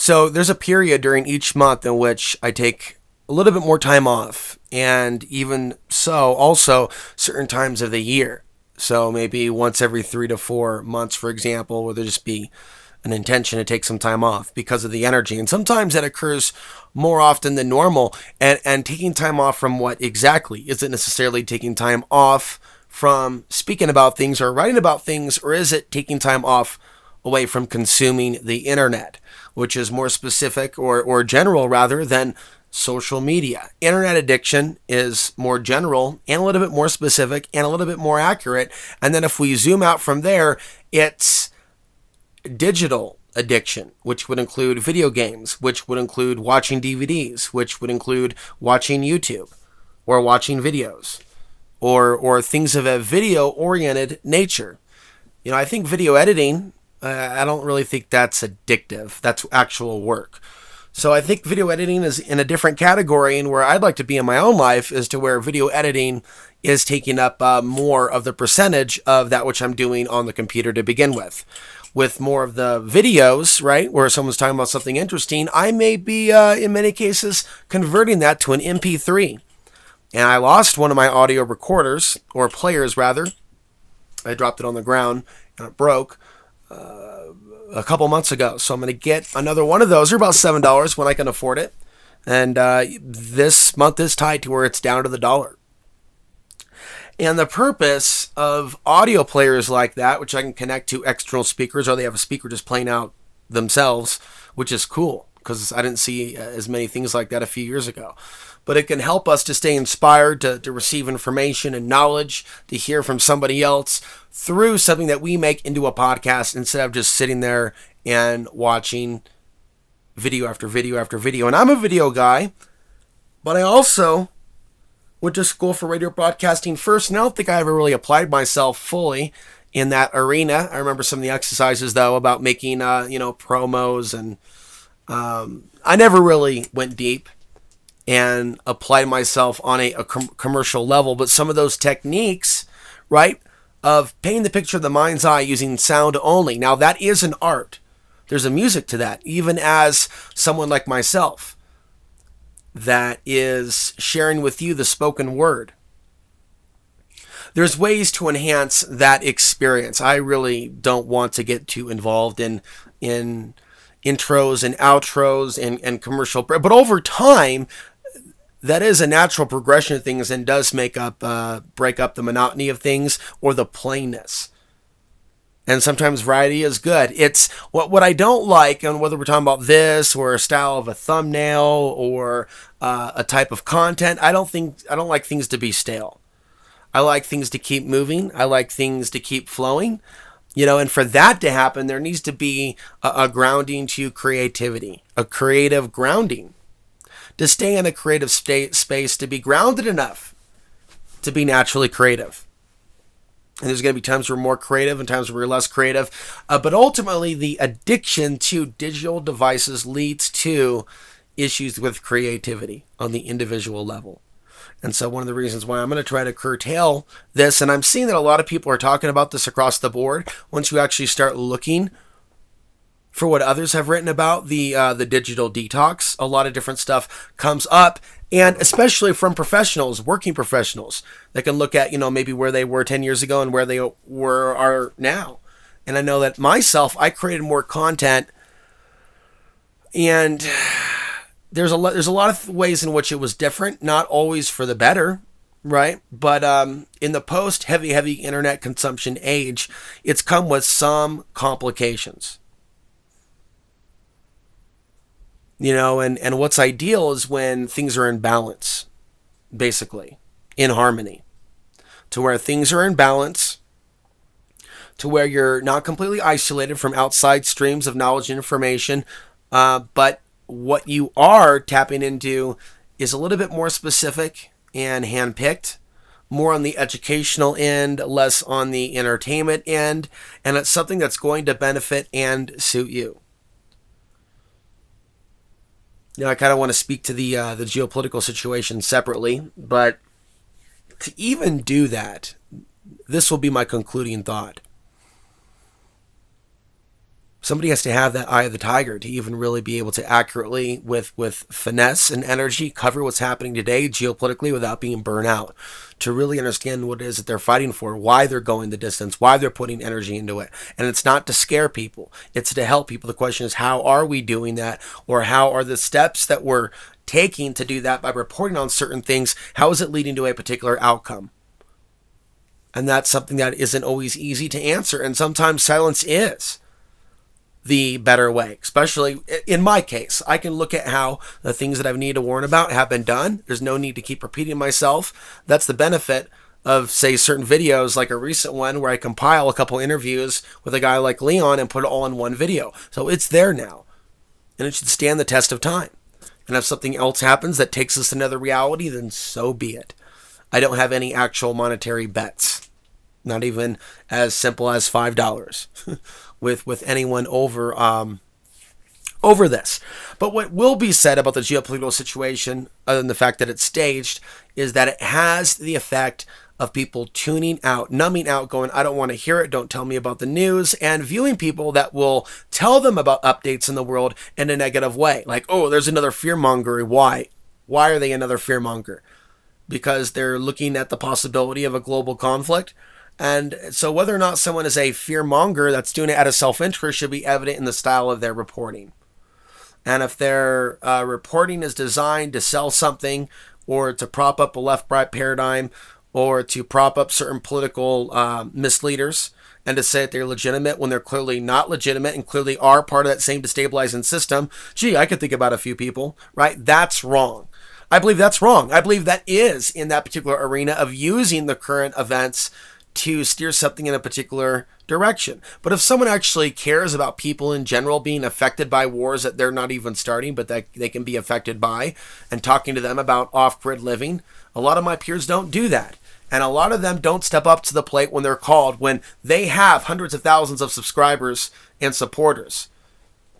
So there's a period during each month in which I take a little bit more time off, and even so, also certain times of the year. So maybe once every 3 to 4 months, for example, where there just be an intention to take some time off because of the energy. And sometimes that occurs more often than normal. And taking time off from what exactly? Is it necessarily taking time off from speaking about things or writing about things, or is it taking time off away from consuming the internet, which is more specific or general rather than social media? Internet addiction is more general and a little bit more specific and a little bit more accurate. And then if we zoom out from there, it's digital addiction, which would include video games, which would include watching DVDs, which would include watching YouTube or watching videos or things of a video-oriented nature. You know, I think video editing, I don't really think that's addictive. That's actual work. So I think video editing is in a different category, and where I'd like to be in my own life is to where video editing is taking up more of the percentage of that which I'm doing on the computer to begin with more of the videos, right, where someone's talking about something interesting, I may be, in many cases, converting that to an MP3. And I lost one of my audio recorders, or players rather. I dropped it on the ground, and it broke a couple months ago. So I'm going to get another one of those. They're about $7 when I can afford it. And this month is tied to where it's down to the dollar. And the purpose of audio players like that, which I can connect to external speakers, or they have a speaker just playing out themselves, which is cool because I didn't see as many things like that a few years ago. But it can help us to stay inspired, to receive information and knowledge, to hear from somebody else through something that we make into a podcast instead of just sitting there and watching video after video after video. And I'm a video guy, but I also went to school for radio broadcasting first, and I don't think I ever really applied myself fully in that arena. I remember some of the exercises, though, about making, promos, and I never really went deep and applied myself on a commercial level. But some of those techniques, right, of painting the picture of the mind's eye using sound only. Now, that is an art. There's a music to that, even as someone like myself that is sharing with you the spoken word. There's ways to enhance that experience. I really don't want to get too involved in intros and outros and commercial, but over time, that is a natural progression of things and does break up the monotony of things or the plainness. And sometimes variety is good. It's what I don't like, and whether we're talking about this or a style of a thumbnail or a type of content, I don't like things to be stale. I like things to keep moving. I like things to keep flowing. And for that to happen, there needs to be a grounding to creativity, a creative grounding. To stay in a creative space, to be grounded enough to be naturally creative. And there's going to be times we're more creative and times we're less creative. But ultimately, the addiction to digital devices leads to issues with creativity on the individual level. And so one of the reasons why I'm going to try to curtail this, and I'm seeing that a lot of people are talking about this across the board, once you actually start looking for what others have written about the digital detox, a lot of different stuff comes up. And especially from professionals, working professionals, that can look at, maybe where they were 10 years ago and where they are now. And I know that myself, I created more content, and there's a lot of ways in which it was different, not always for the better, right? But in the post heavy internet consumption age, it's come with some complications. And what's ideal is when things are in balance, basically, in harmony, to where things are in balance, to where you're not completely isolated from outside streams of knowledge and information, but what you are tapping into is a little bit more specific and handpicked, more on the educational end, less on the entertainment end, and it's something that's going to benefit and suit you. I kind of want to speak to the geopolitical situation separately, but to even do that, this will be my concluding thought. Somebody has to have that eye of the tiger to even really be able to accurately, with finesse and energy, cover what's happening today geopolitically without being burnt out. To really understand what it is that they're fighting for, why they're going the distance, why they're putting energy into it. And it's not to scare people. It's to help people. The question is, how are we doing that? Or how are the steps that we're taking to do that by reporting on certain things? How is it leading to a particular outcome? And that's something that isn't always easy to answer. And sometimes silence is the better way, especially in my case. I can look at how the things that I've needed to warn about have been done. There's no need to keep repeating myself. That's the benefit of, say, certain videos, like a recent one where I compile a couple interviews with a guy like Leon and put it all in one video. So it's there now, and it should stand the test of time. And if something else happens that takes us to another reality, then so be it. I don't have any actual monetary bets, not even as simple as $5 with anyone over this. But what will be said about the geopolitical situation, other than the fact that it's staged, is that it has the effect of people tuning out, numbing out, going, I don't want to hear it, don't tell me about the news, and viewing people that will tell them about updates in the world in a negative way. Like, oh, there's another fearmonger. Why? Why are they another fearmonger? Because they're looking at the possibility of a global conflict. And so whether or not someone is a fearmonger that's doing it out of self-interest should be evident in the style of their reporting. And if their reporting is designed to sell something, or to prop up a left-right paradigm, or to prop up certain political misleaders, and to say that they're legitimate when they're clearly not legitimate and clearly are part of that same destabilizing system, gee, I could think about a few people, right? That's wrong. I believe that's wrong. I believe that is in that particular arena of using the current events to steer something in a particular direction. But if someone actually cares about people in general being affected by wars that they're not even starting, but that they can be affected by, and talking to them about off-grid living, a lot of my peers don't do that. And a lot of them don't step up to the plate when they're called, when they have hundreds of thousands of subscribers and supporters.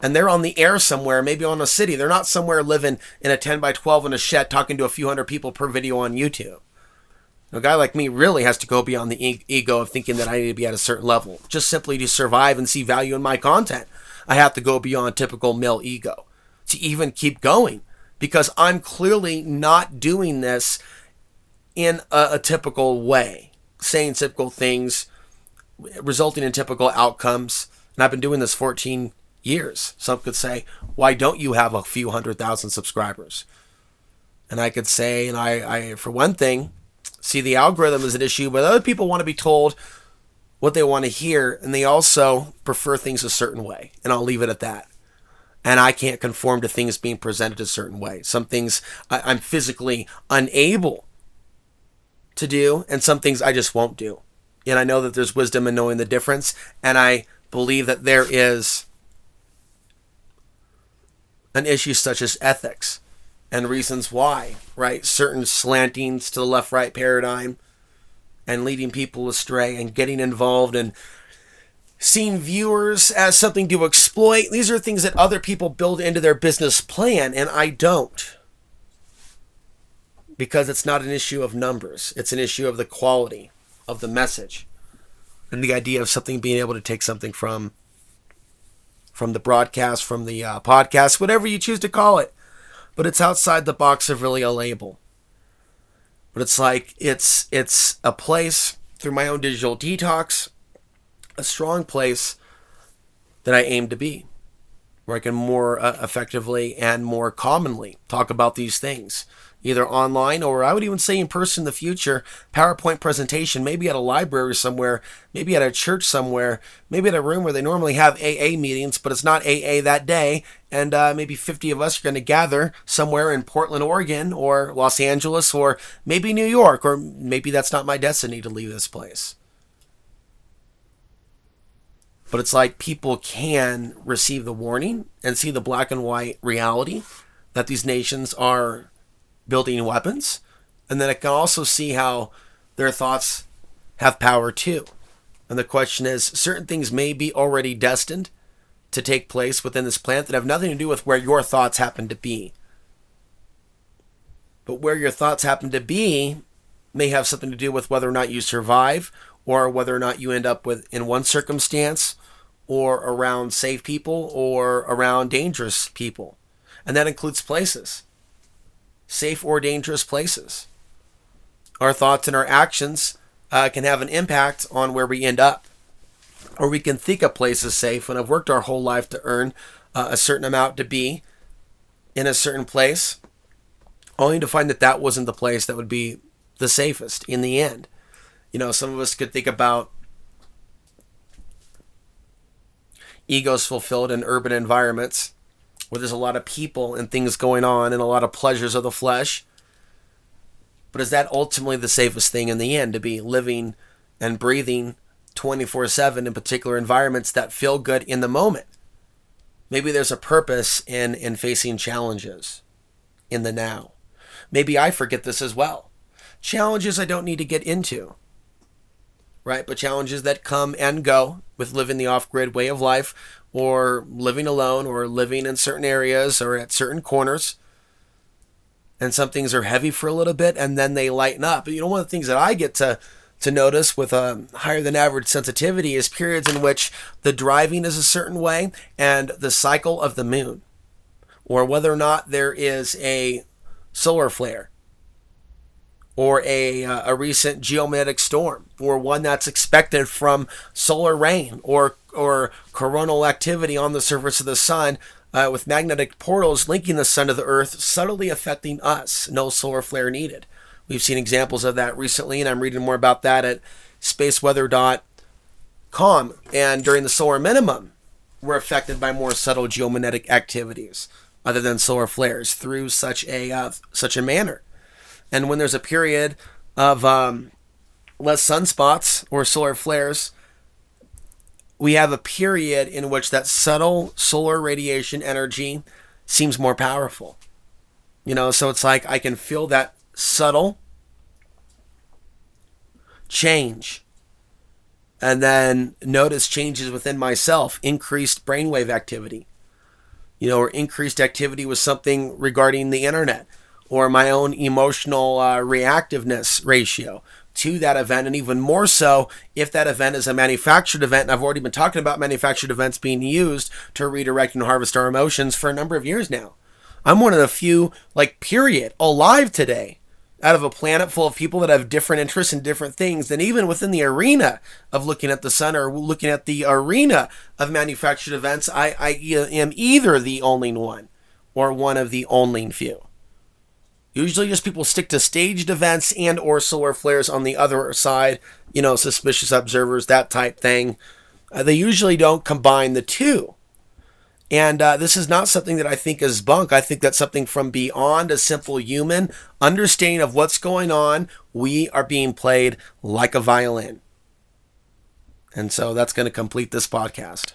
And they're on the air somewhere, maybe on a city. They're not somewhere living in a 10 by 12 in a shed talking to a few hundred people per video on YouTube. A guy like me really has to go beyond the ego of thinking that I need to be at a certain level. Just simply to survive and see value in my content, I have to go beyond typical male ego to even keep going, because I'm clearly not doing this in a typical way, saying typical things, resulting in typical outcomes. And I've been doing this 14 years. Some could say, why don't you have a few 100,000 subscribers? And I could say, and I for one thing, see the algorithm as an issue, but other people want to be told what they want to hear, and they also prefer things a certain way. And I'll leave it at that. And I can't conform to things being presented a certain way. Some things I'm physically unable to do, and some things I just won't do. And I know that there's wisdom in knowing the difference, and I believe that there is an issue such as ethics and reasons why, right? Certain slantings to the left-right paradigm and leading people astray and getting involved and seeing viewers as something to exploit. These are things that other people build into their business plan, and I don't. Because it's not an issue of numbers. It's an issue of the quality of the message and the idea of something being able to take something from the broadcast, from the podcast, whatever you choose to call it. But it's outside the box of really a label. But it's like, it's a place through my own digital detox, a strong place that I aim to be, where I can more effectively and more commonly talk about these things, either online or I would even say in person in the future, PowerPoint presentation, maybe at a library somewhere, maybe at a church somewhere, maybe at a room where they normally have AA meetings, but it's not AA that day, and maybe 50 of us are going to gather somewhere in Portland, Oregon, or Los Angeles, or maybe New York, or maybe that's not my destiny to leave this place. But it's like people can receive the warning and see the black and white reality that these nations are building weapons, and then it can also see how their thoughts have power too. And the question is, certain things may be already destined to take place within this planet that have nothing to do with where your thoughts happen to be. But where your thoughts happen to be may have something to do with whether or not you survive, or whether or not you end up with in one circumstance or around safe people or around dangerous people. And that includes places, safe or dangerous places. Our thoughts and our actions can have an impact on where we end up. Or we can think a place is safe and have worked our whole life to earn a certain amount to be in a certain place, only to find that that wasn't the place that would be the safest in the end. You know, some of us could think about egos fulfilled in urban environments where there's a lot of people and things going on and a lot of pleasures of the flesh. But is that ultimately the safest thing in the end, to be living and breathing 24/7 in particular environments that feel good in the moment? Maybe there's a purpose in facing challenges in the now. Maybe I forget this as well. Challenges I don't need to get into, right? But challenges that come and go with living the off-grid way of life, or living alone, or living in certain areas or at certain corners. And some things are heavy for a little bit and then they lighten up. You know, one of the things that I get to notice with a higher than average sensitivity is periods in which the driving is a certain way and the cycle of the moon, or whether or not there is a solar flare, or a recent geomagnetic storm, or one that's expected from solar rain, or coronal activity on the surface of the sun, with magnetic portals linking the sun to the earth, subtly affecting us. No solar flare needed. We've seen examples of that recently, and I'm reading more about that at spaceweather.com. And during the solar minimum, we're affected by more subtle geomagnetic activities other than solar flares through such a manner. And when there's a period of less sunspots or solar flares, we have a period in which that subtle solar radiation energy seems more powerful. You know, so it's like I can feel that subtle change and then notice changes within myself, increased brainwave activity, you know, or increased activity with something regarding the internet, or my own emotional reactiveness ratio to that event. And even more so if that event is a manufactured event. And I've already been talking about manufactured events being used to redirect and harvest our emotions for a number of years now. I'm one of the few, period, alive today out of a planet full of people that have different interests in different things. And even within the arena of looking at the sun, or looking at the arena of manufactured events, I am either the only one or one of the only few. Usually just people stick to staged events and or solar flares on the other side, you know, suspicious observers, that type thing. They usually don't combine the two. And this is not something that I think is bunk. I think that's something from beyond a simple human understanding of what's going on. We are being played like a violin. And so that's going to complete this podcast.